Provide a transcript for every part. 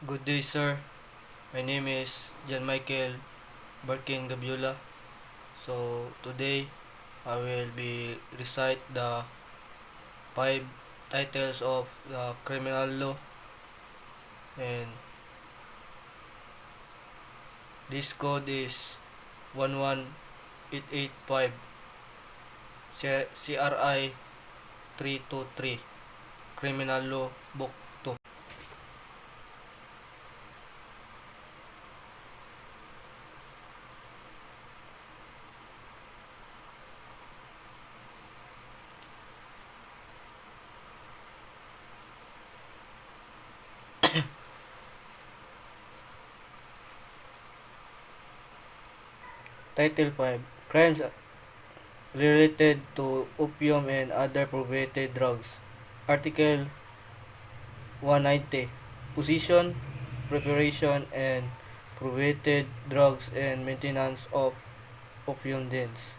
Good day, sir. My name is Jan Michael Barkin Gabiola. So today I will be recite the five titles of the criminal law, and this code is 11885 CRI 323 Criminal Law Book 2. Title 5: Crimes related to opium and other prohibited drugs. Article 190: Possession, preparation, and prohibited drugs and maintenance of opium dens.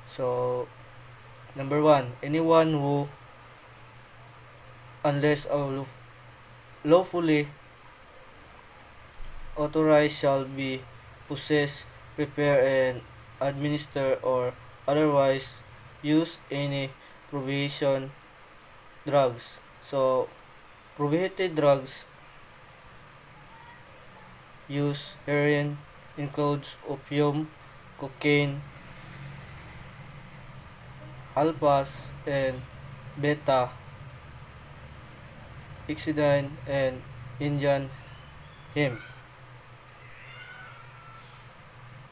So, number one, anyone who, unless lawfully authorized, shall be possess, prepare, and administer or otherwise use any prohibition drugs. So, prohibited drugs use heroin, includes opium, cocaine, alphas, and beta, Ixidine, and Indian hemp.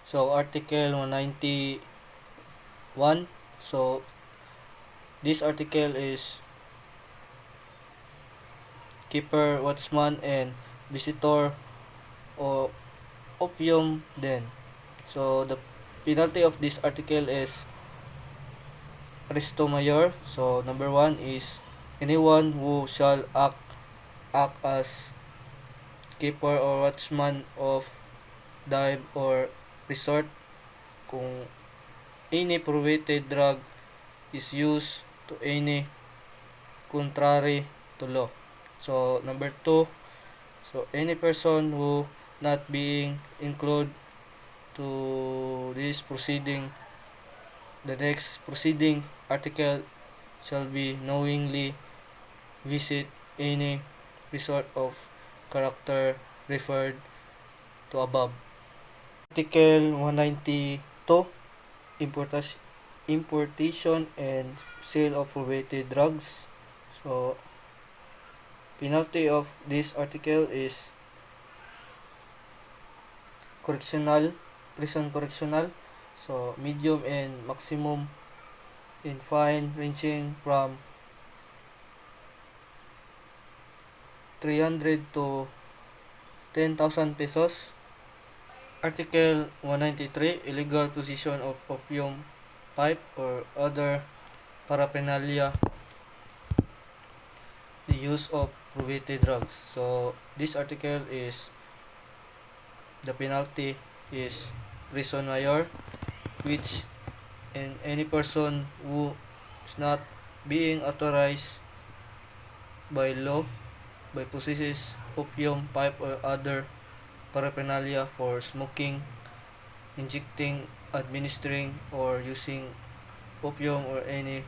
So Article 191. So this article is keeper, watchman, and visitor o opium den. So the penalty of this article is Resto Mayor. So number one is anyone who shall act as keeper or watchman of dive or resort kung any prohibited drug is used to any contrary to law. So number two, so any person who not being included to this proceeding, the next proceeding article shall be knowingly visit any resort of character referred to above. Article 192: importation and sale of prohibited drugs. So penalty of this article is correctional, prison correctional. So medium and maximum in fine ranging from 300 to 10,000 pesos. Article 193: illegal possession of opium pipe or other paraphernalia, the use of prohibited drugs. So this article is, the penalty is prison mayor, which in any person who is not being authorized by law by possesses opium pipe or other paraphernalia for smoking, injecting, administering, or using opium or any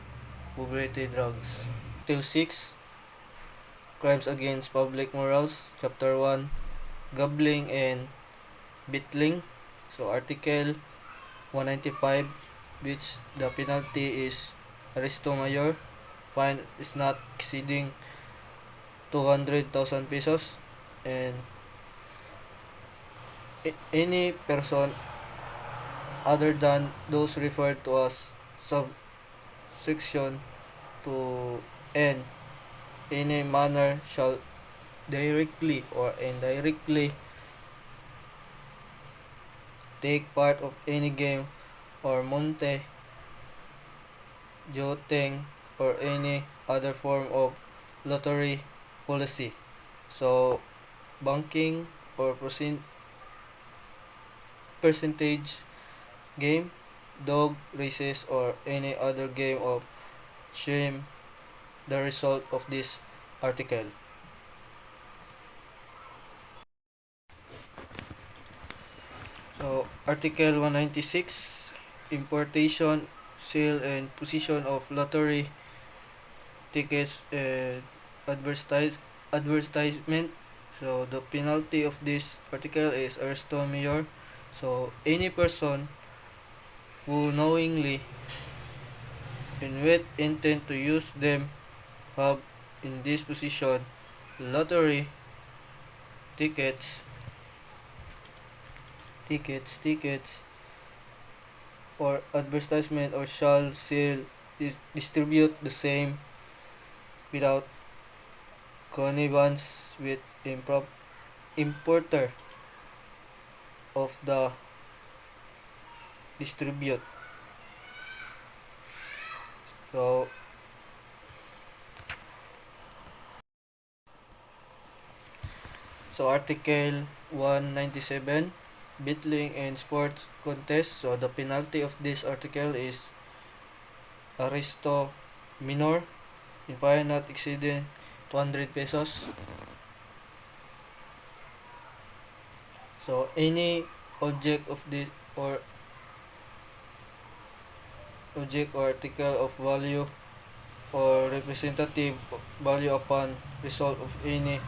prohibited drugs. Till 6: Crimes against public morals. Chapter 1: Gambling and Beetling. So Article 195, which the penalty is Arresto Mayor. Fine is not exceeding 200,000 pesos, and any person other than those referred to as subsection to N any manner shall directly or indirectly take part of any game or monte, joteng, or any other form of lottery policy. So, banking or percentage game, dog races, or any other game of shame the result of this article. Article 196, importation, sale, and position of lottery tickets and advertisement. So the penalty of this article is arresto mayor. So any person who knowingly and with intent to use them have in this position lottery tickets tickets or advertisement or shall sell distribute the same without connivance with importer of the distribute. So Article 197, betting and sports contest. So the penalty of this article is arresto minor in fine not exceeding 200 pesos. So any object of this or article of value or representative value upon result of any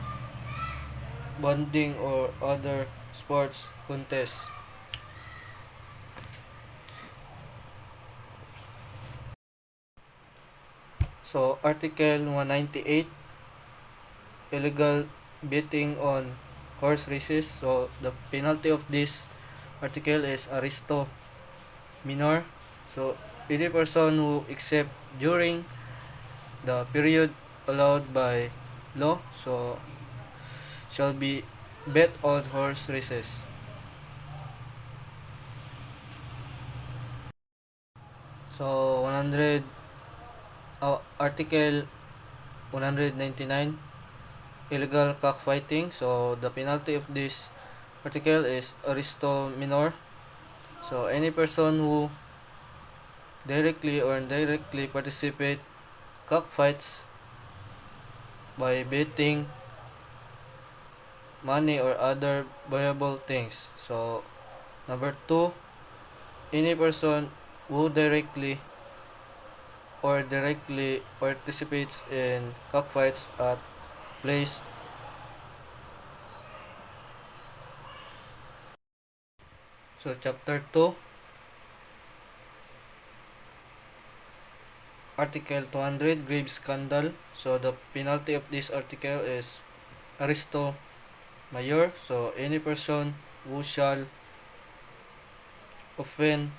bonding or other sports contest. So Article 198, illegal betting on horse races. So the penalty of this article is arresto minor. So any person who except during the period allowed by law shall be bet on horse races. So 100 Article 199, illegal cockfighting. So the penalty of this article is arresto minor. So any person who directly or indirectly participate cockfights by betting money or other valuable things. So number 2, any person who directly participates in cockfights at place. So chapter 2, article 200, grave scandal. So the penalty of this article is arresto mayor. So any person who shall offend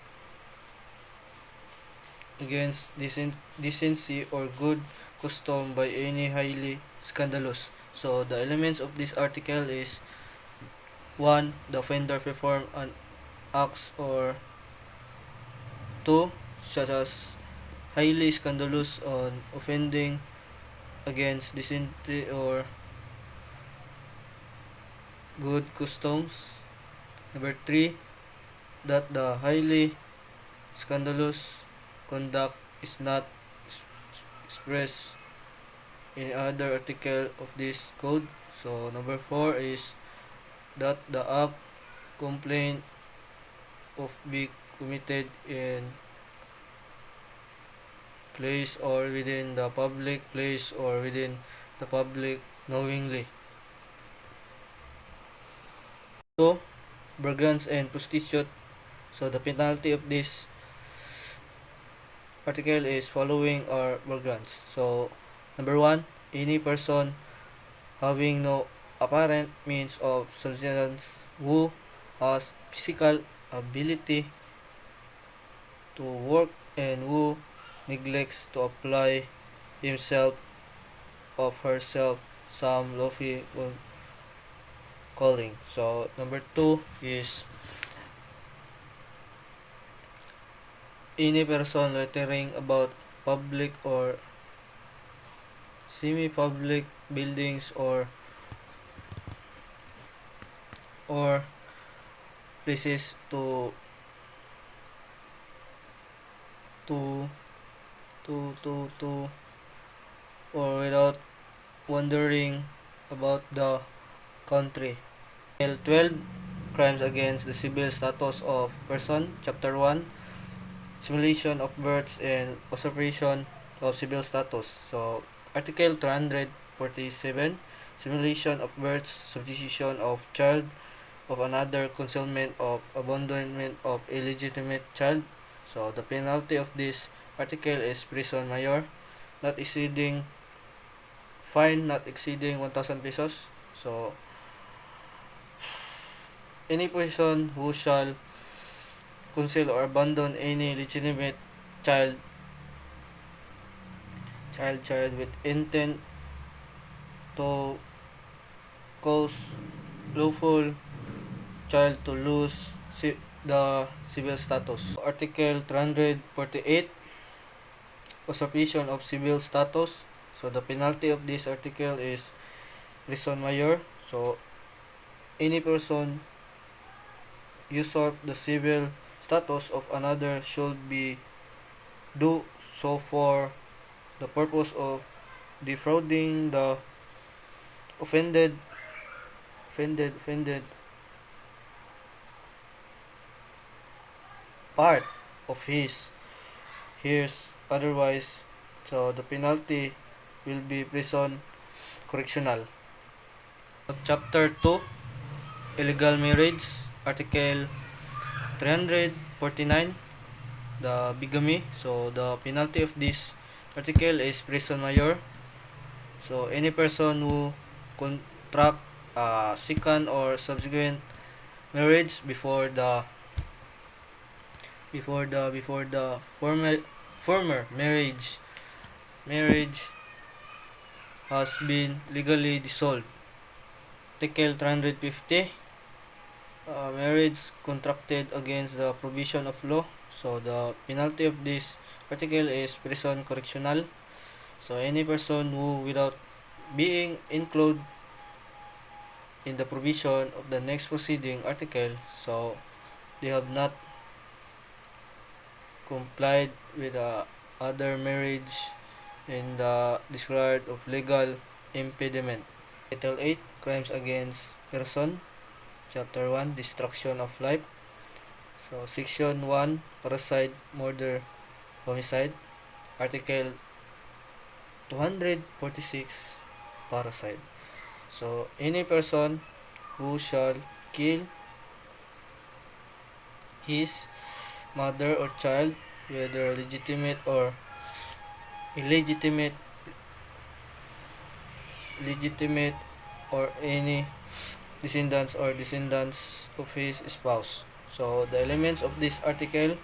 against decency or good custom by any highly scandalous. So the elements of this article is 1. The offender perform an acts or 2. Such as highly scandalous on offending against decency or good customs. Number 3. That the highly scandalous conduct is not expressed in other article of this code. So number 4 is that the act complaint of be committed in place or within the public place or within the public knowingly. So burglars and prostitute. So the penalty of this article is following are burglars. So number 1, any person having no apparent means of subsistence who has physical ability to work and who neglects to apply himself of herself some lawful calling. So number 2 is any person loitering about public or semi-public buildings or places to or without wandering about the country. L 12, Crimes against the civil status of person. Chapter 1, simulation of births and usurpation of civil status. So, Article 247, simulation of births, substitution of child of another, concealment of abandonment of illegitimate child. So, the penalty of this article is prison mayor, not exceeding fine not exceeding 1,000 pesos. So, any person who shall conceal or abandon any legitimate child with intent to cause lawful child to lose the civil status. Article 348, usurpation of civil status. So the penalty of this article is prison mayor. So any person usurp the civil status of another should be do so for the purpose of defrauding the offended part of his otherwise. So the penalty will be prison correctional. Chapter 2, illegal marriage. Article 349, the bigamy. So the penalty of this article is prison mayor. So any person who contract second or subsequent marriage before the former marriage has been legally dissolved. Article 350, marriage contracted against the provision of law. So the penalty of this article is prison correctional. So any person who, without being included in the provision of the next proceeding article, so they have not complied with the other marriage in the disregard of legal impediment. Title 8, crimes against person. Chapter 1, destruction of life. So Section 1, parricide, murder, homicide. Article 246, parricide. So any person who shall kill his mother or child, whether legitimate or illegitimate, or any descendants of his spouse. So the elements of this article: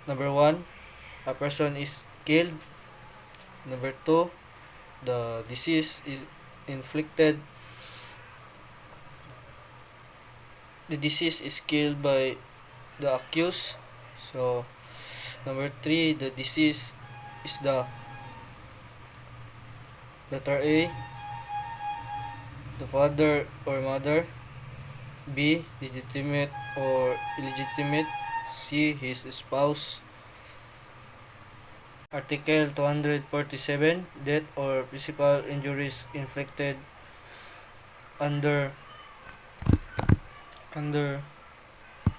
number 1, a person is killed. Number 2, the disease is inflicted. The disease is killed by the accused. So number 3, the disease is the letter A, the father or mother. B, legitimate or illegitimate. C, his spouse. Article 247, death or physical injuries inflicted under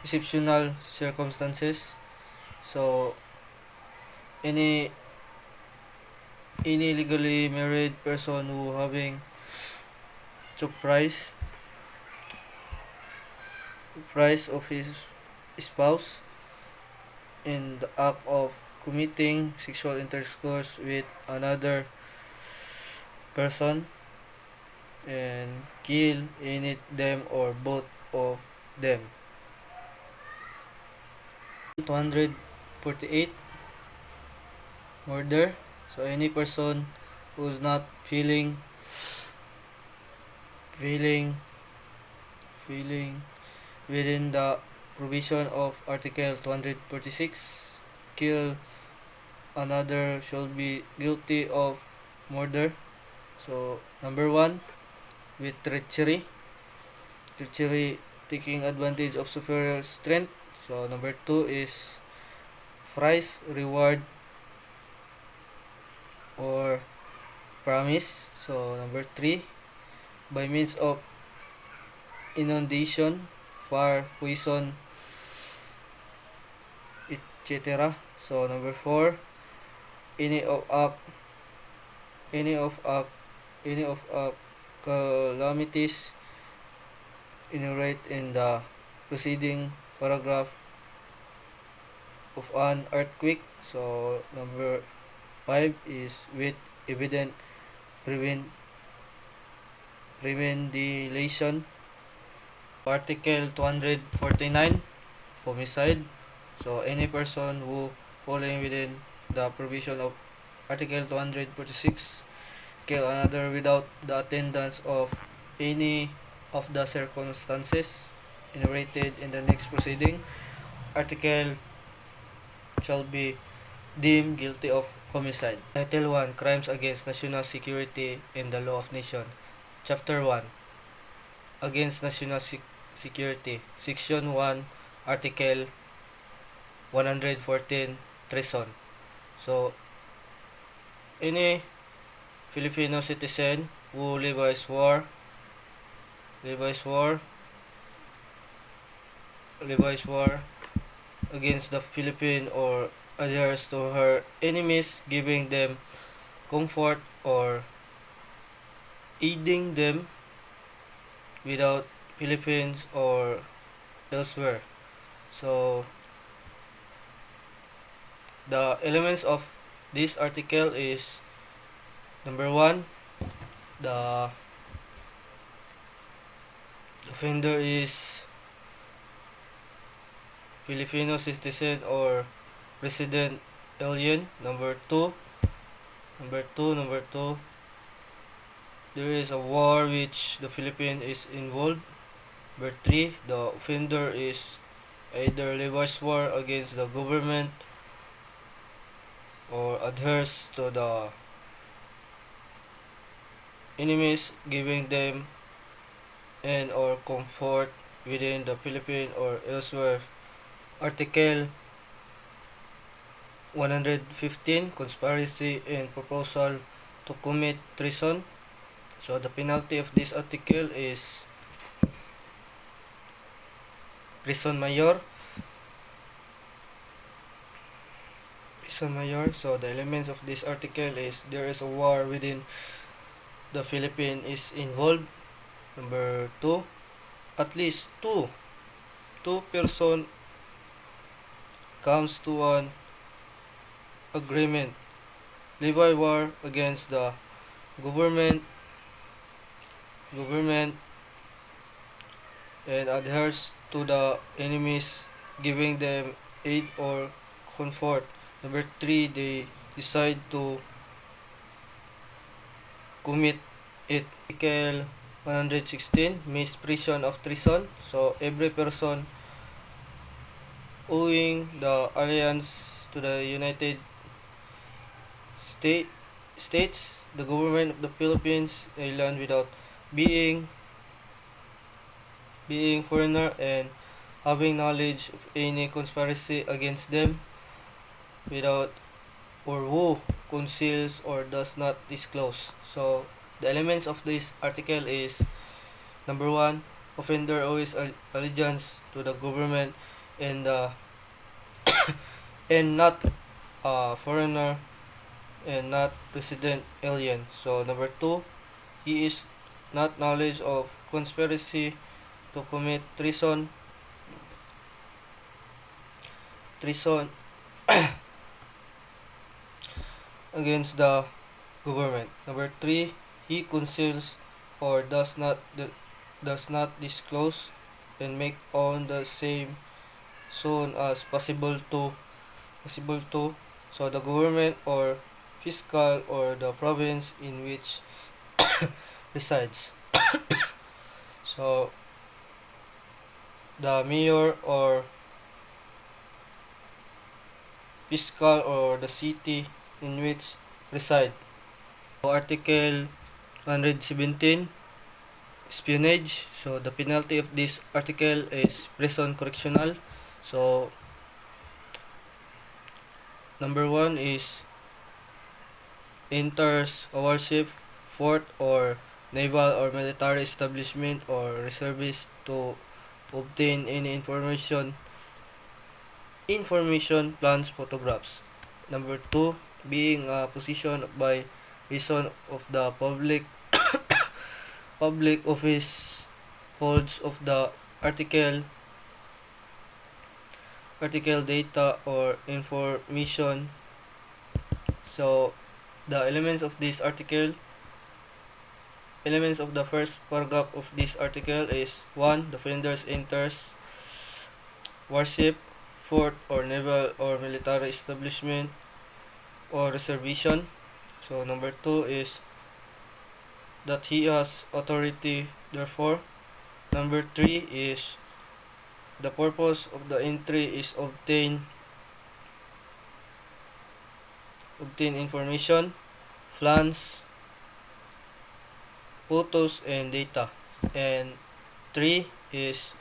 exceptional circumstances. So any legally married person who having surprise of his spouse in the act of committing sexual intercourse with another person and kill any them or both of them. 248, murder. So any person who is not feeling within the provision of Article 246 kill another shall be guilty of murder. So number 1, with treachery, taking advantage of superior strength. So number 2 is price, reward, or promise. So number 3, by means of inundation, fire, poison, etc. So number 4, any of act any of act any of calamities enumerate in the preceding paragraph of an earthquake. So number 5 is with evident prevent premeditation. Article 249, homicide. So any person who falling within the provision of Article 246 kill another without the attendance of any of the circumstances enumerated in the next proceeding, article shall be deemed guilty of homicide. Title 1, Crimes Against National Security and the Law of Nation. Chapter 1, Against National Security. Section 1, Article 114, Treason. So, any Filipino citizen who levies war against the Philippines or adheres to her enemies, giving them comfort or aiding them without Philippines or elsewhere. So the elements of this article is number 1, the offender is Filipino citizen or resident alien. Number 2, there is a war which the Philippines is involved. Number 3, the offender is either levies war against the government or adheres to the enemies, giving them and or comfort within the Philippines or elsewhere. Article 115, conspiracy and proposal to commit treason. So the penalty of this article is prison mayor. So the elements of this article is there is a war within the Philippines is involved. Number 2, at least two person comes to an agreement, levy war against the government and adheres to the enemies, giving them aid or comfort. Number 3, they decide to commit it. Article 116, misprision of treason. So every person owing the alliance to the United States, the government of the Philippines island without being foreigner and having knowledge of any conspiracy against them without or who conceals or does not disclose. So the elements of this article is number 1, offender owes allegiance to the government and and not foreigner and not resident alien. So number 2, he is not knowledge of conspiracy to commit treason against the government. Number 3, he conceals or does not disclose and make on the same soon as possible to so the government or fiscal or the province in which resides. So the mayor or fiscal or the city in which reside. So Article 117, espionage. So the penalty of this article is prison correctional. So number 1 is enters a warship, fort or naval or military establishment or reservist to obtain any information, plans, photographs. Number 2, being a position by reason of the public office holds of the article data or information. So the elements of the first paragraph of this article is 1. The offenders enters warship, fort or naval or military establishment or reservation. So number 2 is that he has authority therefore. Number 3 is the purpose of the entry is obtain information, plans, photos and data. And 3 is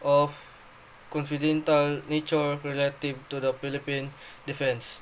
of confidential nature relative to the Philippine defense.